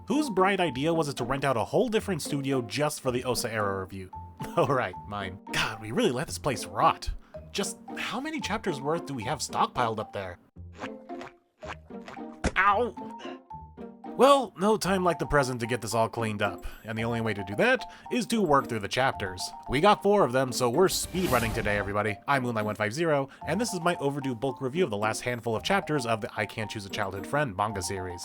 Whose bright idea was it to rent out a whole different studio just for the Osa era review? Oh right, mine. God, we really let this place rot. Just how many chapters worth do we have stockpiled up there? Ow! Well, no time like the present to get this all cleaned up, and the only way to do that is to work through the chapters. We got 4 of them, so we're speedrunning today, everybody. I'm Moonlight150, and this is my overdue bulk review of the last handful of chapters of the I Can't Choose a Childhood Friend manga series.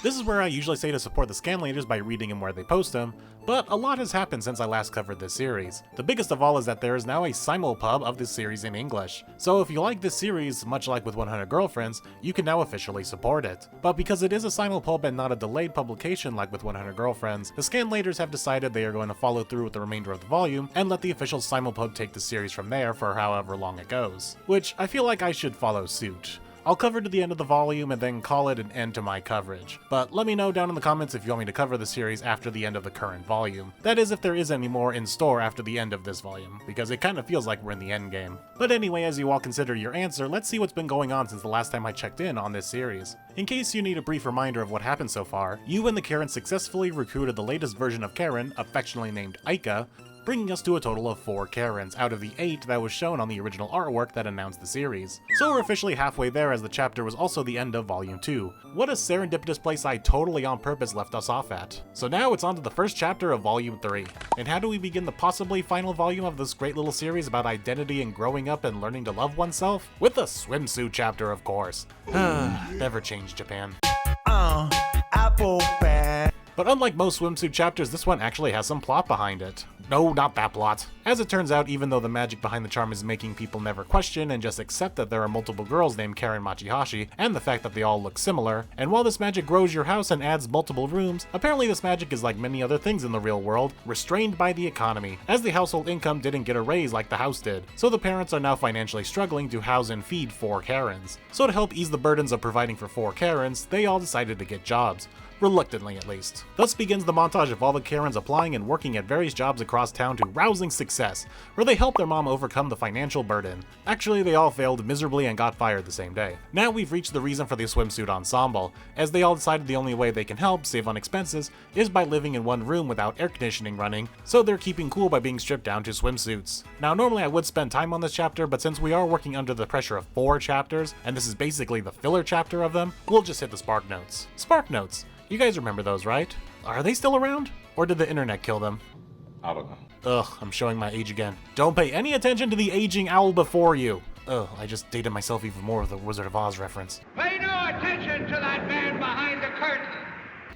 This is where I usually say to support the scan leaders by reading them where they post them, but a lot has happened since I last covered this series. The biggest of all is that there is now a simulpub of this series in English. So if you like this series, much like with 100 Girlfriends, you can now officially support it. But because it is a simulpub and not a delayed publication like with 100 Girlfriends, the scan leaders have decided they are going to follow through with the remainder of the volume and let the official simulpub take the series from there for however long it goes. Which I feel like I should follow suit. I'll cover to the end of the volume and then call it an end to my coverage. But let me know down in the comments if you want me to cover the series after the end of the current volume. That is, if there is any more in store after the end of this volume, because it kind of feels like we're in the endgame. But anyway, as you all consider your answer, let's see what's been going on since the last time I checked in on this series. In case you need a brief reminder of what happened so far, you and the Karins successfully recruited the latest version of Karin, affectionately named Aika, bringing us to a total of 4 Karins out of the 8 that was shown on the original artwork that announced the series. So we're officially halfway there, as the chapter was also the end of Volume 2. What a serendipitous place I totally on purpose left us off at. So now it's on to the first chapter of Volume 3. And how do we begin the possibly final volume of this great little series about identity and growing up and learning to love oneself? With a swimsuit chapter, of course. Never change, Japan. Apple fan. But unlike most swimsuit chapters, this one actually has some plot behind it. No, not that plot. As it turns out, even though the magic behind the charm is making people never question and just accept that there are multiple girls named Karin Machihashi, and the fact that they all look similar, and while this magic grows your house and adds multiple rooms, apparently this magic is like many other things in the real world, restrained by the economy, as the household income didn't get a raise like the house did. So the parents are now financially struggling to house and feed 4 Karins. So to help ease the burdens of providing for 4 Karins, they all decided to get jobs. Reluctantly, at least. Thus begins the montage of all the Karins applying and working at various jobs across town to rousing success, where they help their mom overcome the financial burden. Actually, they all failed miserably and got fired the same day. Now we've reached the reason for the swimsuit ensemble, as they all decided the only way they can help save on expenses is by living in one room without air conditioning running, so they're keeping cool by being stripped down to swimsuits. Now normally I would spend time on this chapter, but since we are working under the pressure of 4 chapters, and this is basically the filler chapter of them, we'll just hit the Spark Notes. Spark Notes! You guys remember those, right? Are they still around? Or did the internet kill them? I don't know. Ugh, I'm showing my age again. Don't pay any attention to the aging owl before you. Ugh, I just dated myself even more with the Wizard of Oz reference. Pay no attention to that man behind the curtain!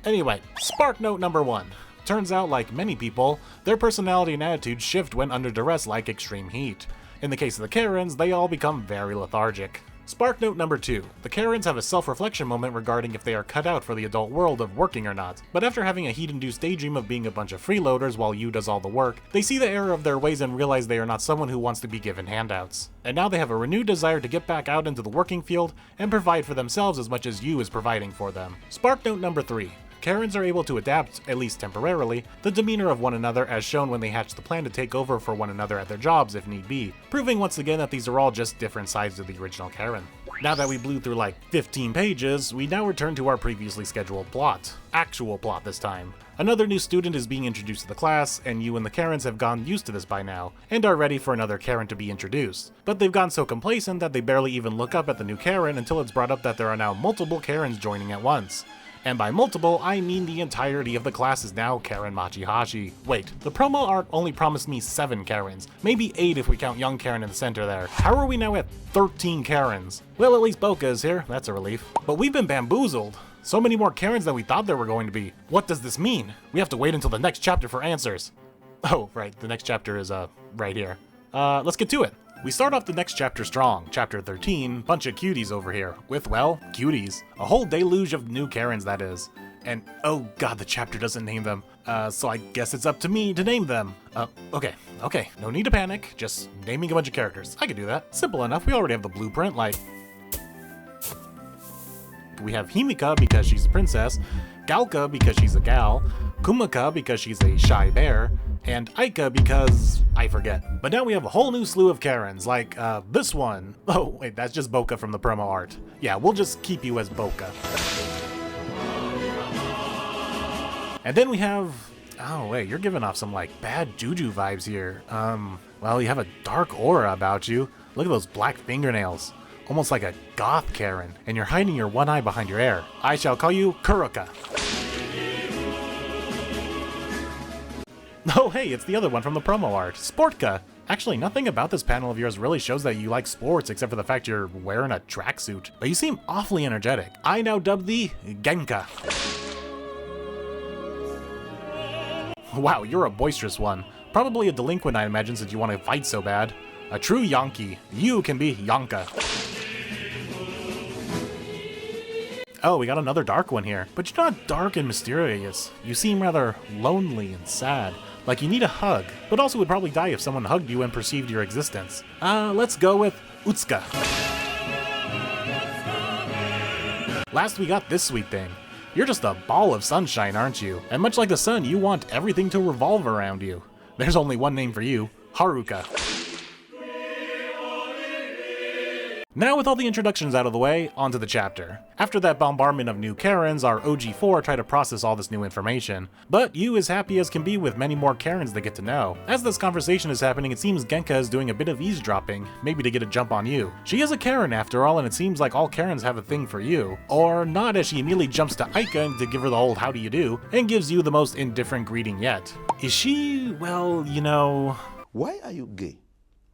Anyway, Spark Note number 1. Turns out, like many people, their personality and attitude shift when under duress like extreme heat. In the case of the Karins, they all become very lethargic. Spark Note number 2. The Karins have a self-reflection moment regarding if they are cut out for the adult world of working or not, but after having a heat-induced daydream of being a bunch of freeloaders while Yu does all the work, they see the error of their ways and realize they are not someone who wants to be given handouts. And now they have a renewed desire to get back out into the working field and provide for themselves as much as Yu is providing for them. Spark Note number 3. Karins are able to adapt, at least temporarily, the demeanor of one another as shown when they hatch the plan to take over for one another at their jobs if need be, proving once again that these are all just different sides of the original Karin. Now that we blew through like 15 pages, we now return to our previously scheduled plot. Actual plot this time. Another new student is being introduced to the class, and you and the Karins have gotten used to this by now, and are ready for another Karin to be introduced. But they've gotten so complacent that they barely even look up at the new Karin until it's brought up that there are now multiple Karins joining at once. And by multiple, I mean the entirety of the class is now Karin Machihashi. Wait, the promo art only promised me 7 Karins, maybe 8 if we count young Karin in the center there. How are we now at 13 Karins? Well, at least Boka is here, that's a relief. But we've been bamboozled. So many more Karins than we thought there were going to be. What does this mean? We have to wait until the next chapter for answers. Oh, right, the next chapter is, right here. Let's get to it. We start off the next chapter strong, chapter 13, bunch of cuties over here, with, well, cuties. A whole deluge of new Karins, that is. And, oh god, the chapter doesn't name them, so I guess it's up to me to name them. Okay, no need to panic, just naming a bunch of characters. I can do that. Simple enough, we already have the blueprint, like... We have Himika because she's a princess, Galka because she's a gal, Kumaka because she's a shy bear, and Aika because I forget. But now we have a whole new slew of Karins, like this one. Oh wait, that's just Boka from the promo art. Yeah, we'll just keep you as Boka. And then we have, oh wait, you're giving off some like bad juju vibes here. Well, you have a dark aura about you. Look at those black fingernails. Almost like a goth Karen, and you're hiding your one eye behind your hair. I shall call you Kuroka. Oh hey, it's the other one from the promo art, Sportka. Actually, nothing about this panel of yours really shows that you like sports except for the fact you're wearing a tracksuit. But you seem awfully energetic. I now dub thee Genka. Wow, you're a boisterous one. Probably a delinquent, I imagine, since you want to fight so bad. A true Yankee. You can be Yanka. Oh, we got another dark one here. But you're not dark and mysterious. You seem rather lonely and sad. Like you need a hug, but also would probably die if someone hugged you and perceived your existence. Let's go with Utsuka. Last we got this sweet thing. You're just a ball of sunshine, aren't you? And much like the sun, you want everything to revolve around you. There's only one name for you, Haruka. Now with all the introductions out of the way, onto the chapter. After that bombardment of new Karens, our OG4 try to process all this new information. But you is happy as can be with many more Karens they get to know. As this conversation is happening, it seems Genka is doing a bit of eavesdropping, maybe to get a jump on you. She is a Karen after all, and it seems like all Karens have a thing for you. Or not, as she immediately jumps to Aika to give her the old how do you do, and gives you the most indifferent greeting yet. Is she, well, you know... Why are you gay?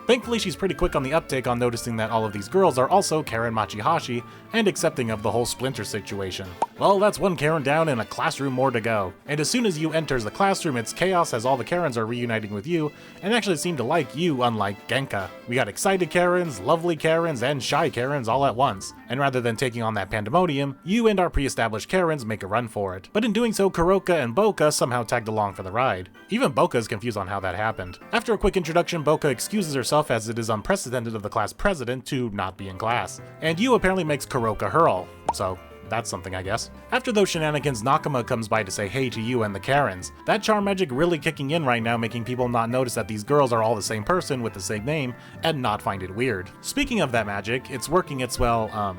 Thankfully, she's pretty quick on the uptake on noticing that all of these girls are also Karen Machihashi and accepting of the whole Splinter situation. Well, that's one Karen down and a classroom more to go. And as soon as you enters the classroom, it's chaos as all the Karens are reuniting with you and actually seem to like you, unlike Genka. We got excited Karens, lovely Karens, and shy Karens all at once. And rather than taking on that pandemonium, you and our pre-established Karens make a run for it. But in doing so, Kuroka and Boka somehow tagged along for the ride. Even Boka is confused on how that happened. After a quick introduction, Boka excuses herself as it is unprecedented of the class president to not be in class. And Yu apparently makes Kuroka hurl, so that's something I guess. After those shenanigans, Nakama comes by to say hey to you and the Karens. That charm magic really kicking in right now, making people not notice that these girls are all the same person with the same name and not find it weird. Speaking of that magic, it's working its, well,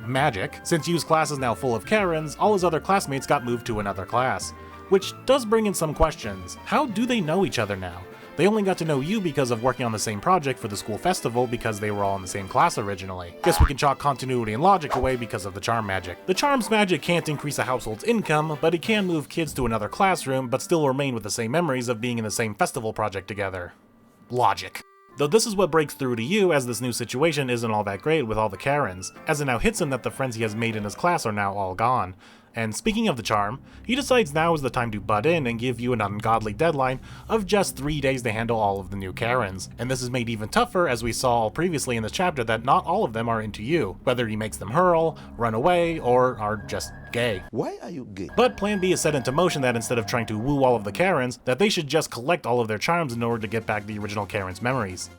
magic. Since Yu's class is now full of Karens, all his other classmates got moved to another class. Which does bring in some questions. How do they know each other now? They only got to know you because of working on the same project for the school festival because they were all in the same class originally. Guess we can chalk continuity and logic away because of the charm magic. The charm's magic can't increase a household's income, but it can move kids to another classroom but still remain with the same memories of being in the same festival project together. Logic. Though this is what breaks through to you, as this new situation isn't all that great with all the Karens, as it now hits him that the friends he has made in his class are now all gone. And speaking of the charm, he decides now is the time to butt in and give you an ungodly deadline of just 3 days to handle all of the new Karens. And this is made even tougher as we saw previously in this chapter that not all of them are into you, whether he makes them hurl, run away, or are just gay. Why are you gay? But plan B is set into motion that instead of trying to woo all of the Karens, that they should just collect all of their charms in order to get back the original Karens' memories.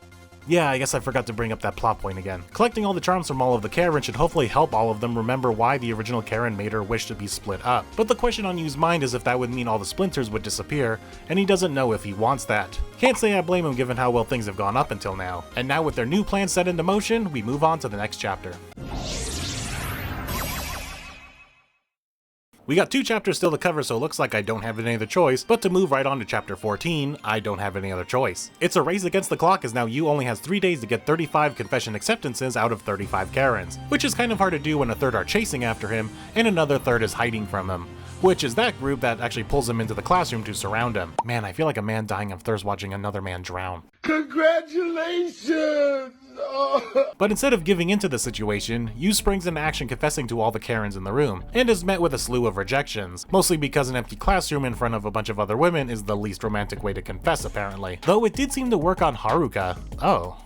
Yeah, I guess I forgot to bring up that plot point again. Collecting all the charms from all of the Karen should hopefully help all of them remember why the original Karen made her wish to be split up. But the question on Yu's mind is if that would mean all the splinters would disappear, and he doesn't know if he wants that. Can't say I blame him given how well things have gone up until now. And now with their new plan set into motion, we move on to the next chapter. We got 2 chapters still to cover, so it looks like I don't have any other choice but to move right on to chapter 14, I don't have any other choice. It's a race against the clock as now Yu only has 3 days to get 35 confession acceptances out of 35 Karens, which is kind of hard to do when a third are chasing after him and another third is hiding from him. Which is that group that actually pulls him into the classroom to surround him. Man, I feel like a man dying of thirst watching another man drown. Congratulations! But instead of giving into the situation, Yu springs into action confessing to all the Karens in the room, and is met with a slew of rejections, mostly because an empty classroom in front of a bunch of other women is the least romantic way to confess apparently. Though it did seem to work on Haruka. Oh,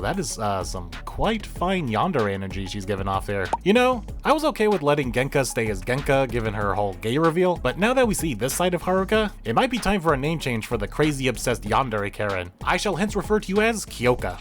that is some quite fine yandere energy she's giving off there. You know, I was okay with letting Genka stay as Genka given her whole gay reveal, but now that we see this side of Haruka, it might be time for a name change for the crazy obsessed yandere Karen. I shall hence refer to you as Kyoka.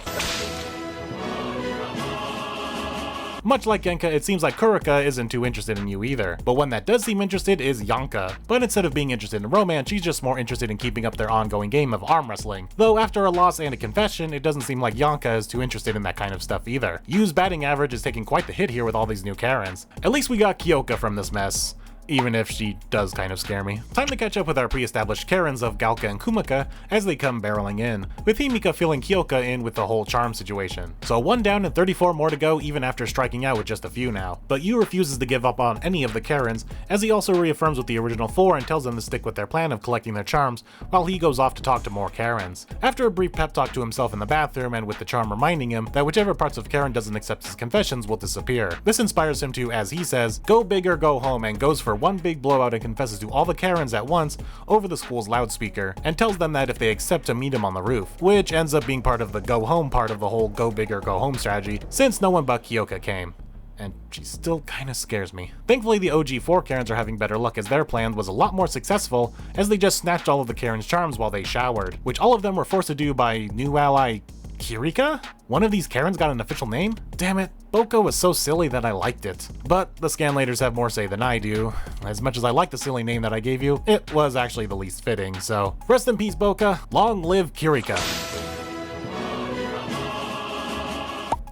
Much like Genka, it seems like Kurika isn't too interested in you either, but one that does seem interested is Yanka. But instead of being interested in romance, she's just more interested in keeping up their ongoing game of arm wrestling. Though after a loss and a confession, it doesn't seem like Yanka is too interested in that kind of stuff either. Yu's batting average is taking quite the hit here with all these new Karens. At least we got Kyoka from this mess, even if she does kind of scare me. Time to catch up with our pre-established Karens of Galka and Kumaka as they come barreling in, with Himika filling Kyoka in with the whole charm situation. So 1 down and 34 more to go even after striking out with just a few now. But Yu refuses to give up on any of the Karens, as he also reaffirms with the original 4 and tells them to stick with their plan of collecting their charms while he goes off to talk to more Karens. After a brief pep talk to himself in the bathroom and with the charm reminding him that whichever parts of Karen doesn't accept his confessions will disappear. This inspires him to, as he says, go big or go home, and goes for one big blowout and confesses to all the Karens at once over the school's loudspeaker, and tells them that if they accept to meet him on the roof, which ends up being part of the go home part of the whole go big or go home strategy, since no one but Kyoka came. And she still kinda scares me. Thankfully, the OG4 Karens are having better luck, as their plan was a lot more successful, as they just snatched all of the Karens' charms while they showered, which all of them were forced to do by new ally Kirika? One of these Karens got an official name? Damn it, Boko was so silly that I liked it. But the scanlators have more say than I do. As much as I like the silly name that I gave you, it was actually the least fitting, so rest in peace, Boka. Long live Kirika.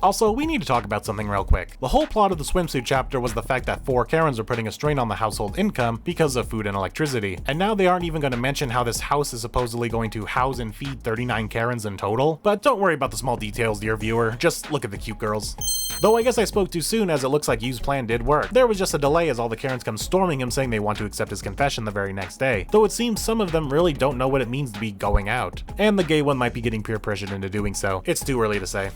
Also, we need to talk about something real quick. The whole plot of the swimsuit chapter was the fact that 4 Karens are putting a strain on the household income because of food and electricity. And now they aren't even going to mention how this house is supposedly going to house and feed 39 Karens in total. But don't worry about the small details, dear viewer, just look at the cute girls. Though I guess I spoke too soon, as it looks like Yu's plan did work. There was just a delay as all the Karens come storming him saying they want to accept his confession the very next day, though it seems some of them really don't know what it means to be going out. And the gay one might be getting peer pressured into doing so. It's too early to say.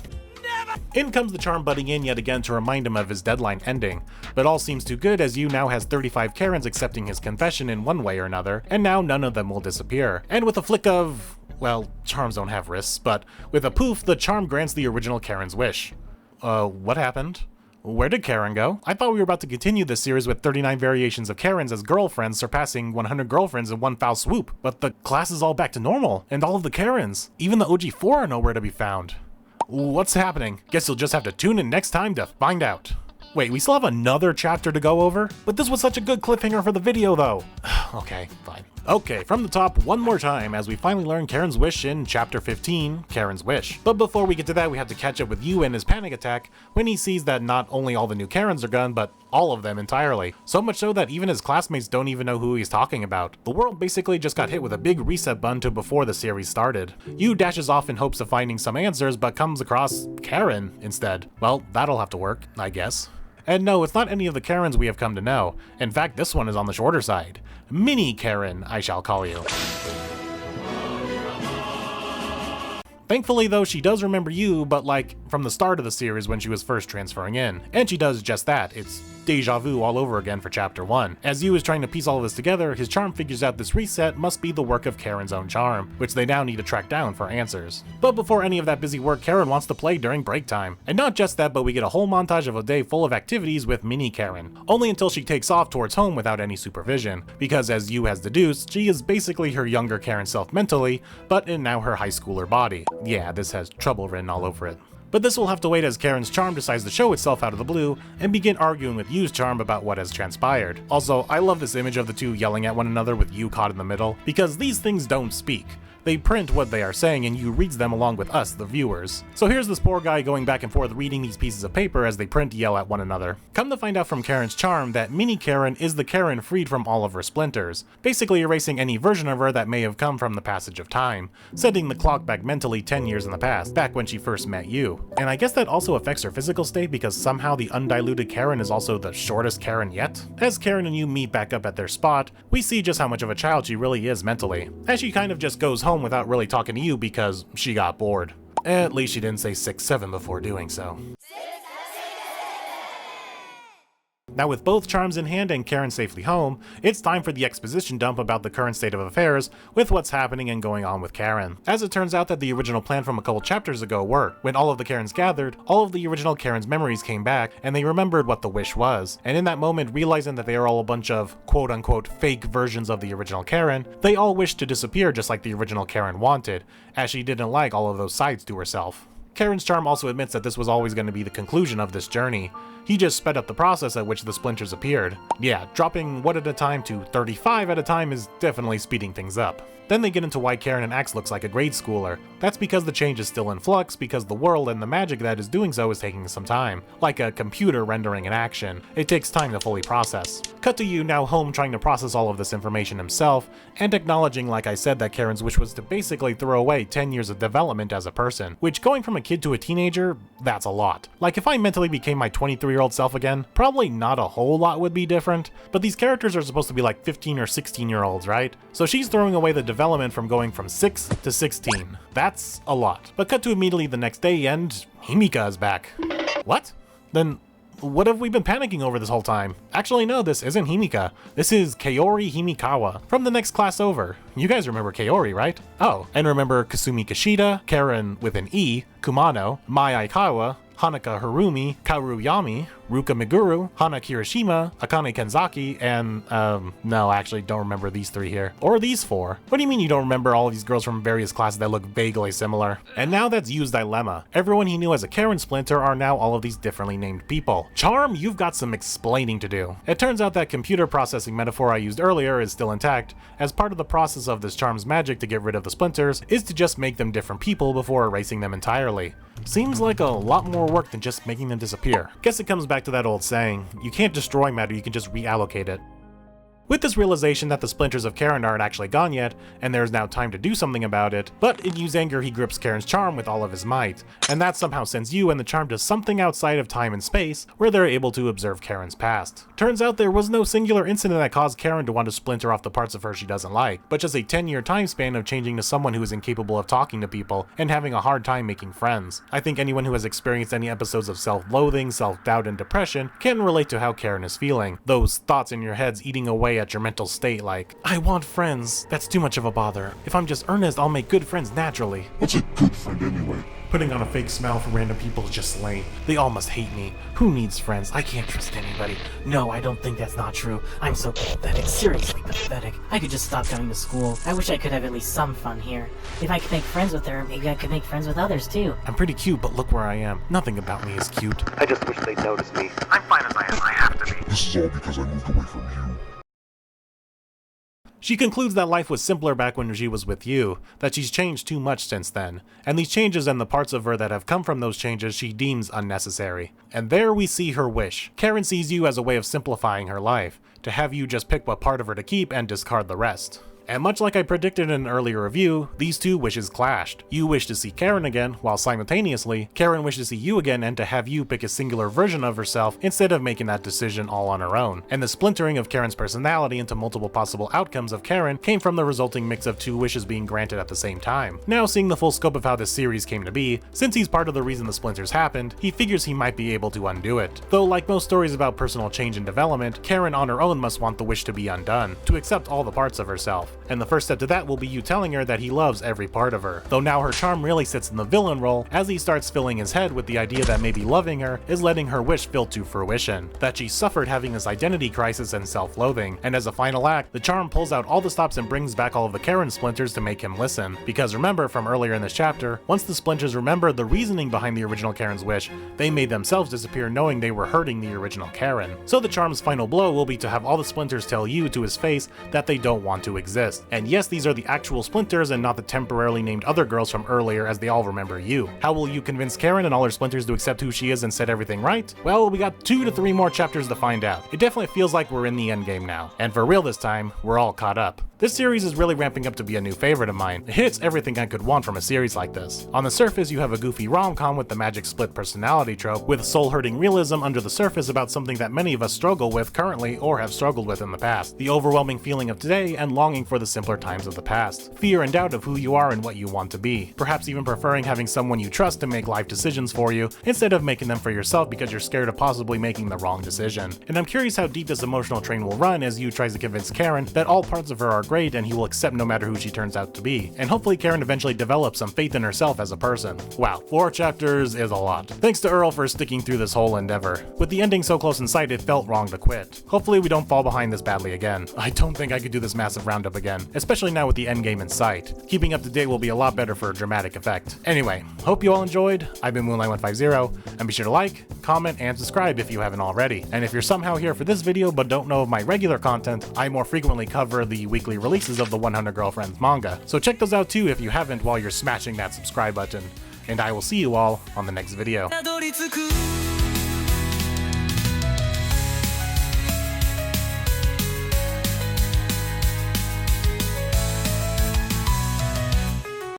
In comes the charm butting in yet again to remind him of his deadline ending, but all seems too good as Yu now has 35 Karens accepting his confession in one way or another, and now none of them will disappear. And with a flick of, well, charms don't have wrists, but with a poof, the charm grants the original Karen's wish. What happened? Where did Karen go? I thought we were about to continue this series with 39 variations of Karens as girlfriends surpassing 100 girlfriends in one foul swoop, but the class is all back to normal, and all of the Karens, even the OG4 are nowhere to be found. What's happening? Guess you'll just have to tune in next time to find out. Wait, we still have another chapter to go over? But this was such a good cliffhanger for the video though. Okay, fine. Okay, from the top one more time as we finally learn Karen's wish in chapter 15, Karen's Wish. But before we get to that, we have to catch up with Yu and his panic attack when he sees that not only all the new Karens are gone, but all of them entirely. So much so that even his classmates don't even know who he's talking about. The world basically just got hit with a big reset button to before the series started. Yu dashes off in hopes of finding some answers, but comes across Karen instead. Well, that'll have to work, I guess. And no, it's not any of the Karens we have come to know. In fact, this one is on the shorter side. Mini Karen, I shall call you. Thankfully though, she does remember Yu, but like from the start of the series when she was first transferring in. And she does just that. It's deja vu all over again for chapter 1. As Yu is trying to piece all of this together, his charm figures out this reset must be the work of Karen's own charm, which they now need to track down for answers. But before any of that busy work, Karen wants to play during break time. And not just that, but we get a whole montage of a day full of activities with mini Karen, only until she takes off towards home without any supervision, because as Yu has deduced, she is basically her younger Karen self mentally, but in now her high schooler body. Yeah, this has trouble written all over it. But this will have to wait as Karen's charm decides to show itself out of the blue and begin arguing with Yu's charm about what has transpired. Also, I love this image of the two yelling at one another with Yu caught in the middle, because these things don't speak. They print what they are saying and Yu reads them along with us, the viewers. So here's this poor guy going back and forth reading these pieces of paper as they print yell at one another. Come to find out from Karen's charm that Mini Karen is the Karen freed from all of her splinters, basically erasing any version of her that may have come from the passage of time, setting the clock back mentally 10 years in the past, back when she first met Yu. And I guess that also affects her physical state because somehow the undiluted Karen is also the shortest Karen yet? As Karen and Yu meet back up at their spot, we see just how much of a child she really is mentally, as she kind of just goes home without really talking to Yu because she got bored. At least she didn't say 6-7 before doing so. Now with both charms in hand and Karen safely home, it's time for the exposition dump about the current state of affairs with what's happening and going on with Karen. As it turns out that the original plan from a couple chapters ago worked. When all of the Karens gathered, all of the original Karen's memories came back and they remembered what the wish was. And in that moment, realizing that they are all a bunch of quote-unquote fake versions of the original Karen, they all wished to disappear just like the original Karen wanted, as she didn't like all of those sides to herself. Karin's charm also admits that this was always going to be the conclusion of this journey. He just sped up the process at which the splinters appeared. Yeah, dropping 1 at a time to 35 at a time is definitely speeding things up. Then they get into why Karin and X looks like a grade schooler. That's because the change is still in flux, because the world and the magic that is doing so is taking some time. Like a computer rendering an action, it takes time to fully process. Cut to you now home trying to process all of this information himself, and acknowledging, like I said, that Karin's wish was to basically throw away 10 years of development as a person. Which, going from a kid to a teenager, that's a lot. Like, if I mentally became my 23-year-old self again, probably not a whole lot would be different, but these characters are supposed to be like 15 or 16-year-olds, right? So she's throwing away the development from going from 6 to 16. That's a lot. But cut to immediately the next day and Himika is back. What? Then what have we been panicking over this whole time? Actually, no, this isn't Himika. This is Kaori Himikawa from the next class over. You guys remember Kaori, right? Oh, and remember Kasumi Kishida, Karin with an E, Kumano, Mai Aikawa, Hanaka Harumi, Kaoru Yami, Ruka Meguru, Hana Kirishima, Akane Kenzaki, and, no, actually don't remember these 3 here. Or these 4. What do you mean you don't remember all of these girls from various classes that look vaguely similar? And now that's Yu's dilemma. Everyone he knew as a Karin splinter are now all of these differently named people. Charm, you've got some explaining to do. It turns out that computer processing metaphor I used earlier is still intact, as part of the process of this charm's magic to get rid of the splinters is to just make them different people before erasing them entirely. Seems like a lot more work than just making them disappear. Guess it comes back to that old saying, you can't destroy matter, you can just reallocate it. With this realization that the splinters of Karin aren't actually gone yet, and there is now time to do something about it, but in Yu's anger he grips Karin's charm with all of his might, and that somehow sends Yu and the charm to something outside of time and space, where they're able to observe Karin's past. Turns out there was no singular incident that caused Karin to want to splinter off the parts of her she doesn't like, but just a 10-year time span of changing to someone who is incapable of talking to people, and having a hard time making friends. I think anyone who has experienced any episodes of self-loathing, self-doubt, and depression can relate to how Karin is feeling. Those thoughts in your heads eating away at your mental state like, I want friends, that's too much of a bother. If I'm just earnest, I'll make good friends naturally. What's a good friend anyway? Putting on a fake smile for random people is just lame. They all must hate me. Who needs friends? I can't trust anybody. No, I don't think that's not true. I'm so pathetic, seriously pathetic. I could just stop going to school. I wish I could have at least some fun here. If I could make friends with her, maybe I could make friends with others too. I'm pretty cute, but look where I am. Nothing about me is cute. I just wish they'd notice me. I'm fine as I am. I have to be. This is all because I moved away from you. She concludes that life was simpler back when she was with you, that she's changed too much since then, and these changes and the parts of her that have come from those changes she deems unnecessary. And there we see her wish. Karin sees you as a way of simplifying her life, to have you just pick what part of her to keep and discard the rest. And much like I predicted in an earlier review, these two wishes clashed. You wish to see Karin again, while simultaneously, Karin wished to see you again and to have you pick a singular version of herself instead of making that decision all on her own. And the splintering of Karin's personality into multiple possible outcomes of Karin came from the resulting mix of 2 wishes being granted at the same time. Now seeing the full scope of how this series came to be, since he's part of the reason the splinters happened, he figures he might be able to undo it. Though like most stories about personal change and development, Karin on her own must want the wish to be undone, to accept all the parts of herself. And the first step to that will be you telling her that he loves every part of her. Though now her charm really sits in the villain role, as he starts filling his head with the idea that maybe loving her is letting her wish fill to fruition. That she suffered having this identity crisis and self-loathing, and as a final act, the charm pulls out all the stops and brings back all of the Karin splinters to make him listen. Because remember from earlier in this chapter, once the splinters remembered the reasoning behind the original Karin's wish, they made themselves disappear knowing they were hurting the original Karin. So the charm's final blow will be to have all the splinters tell you to his face that they don't want to exist. And yes, these are the actual splinters and not the temporarily named other girls from earlier as they all remember you. How will you convince Karin and all her splinters to accept who she is and set everything right? Well, we got 2 to 3 more chapters to find out. It definitely feels like we're in the endgame now. And for real this time, we're all caught up. This series is really ramping up to be a new favorite of mine. It hits everything I could want from a series like this. On the surface, you have a goofy rom-com with the magic split personality trope, with soul-hurting realism under the surface about something that many of us struggle with currently or have struggled with in the past. The overwhelming feeling of today and longing for the simpler times of the past. Fear and doubt of who you are and what you want to be. Perhaps even preferring having someone you trust to make life decisions for you, instead of making them for yourself because you're scared of possibly making the wrong decision. And I'm curious how deep this emotional train will run as Yu tries to convince Karin that all parts of her are great and he will accept no matter who she turns out to be. And hopefully Karin eventually develops some faith in herself as a person. Wow, 4 chapters is a lot. Thanks to Earl for sticking through this whole endeavor. With the ending so close in sight, it felt wrong to quit. Hopefully we don't fall behind this badly again. I don't think I could do this massive roundup again, especially now with the endgame in sight. Keeping up to date will be a lot better for a dramatic effect. Anyway, hope you all enjoyed. I've been Moonlight150, and be sure to like, comment, and subscribe if you haven't already. And if you're somehow here for this video but don't know of my regular content, I more frequently cover the weekly releases of the 100 Girlfriends manga. So check those out too if you haven't while you're smashing that subscribe button. And I will see you all on the next video.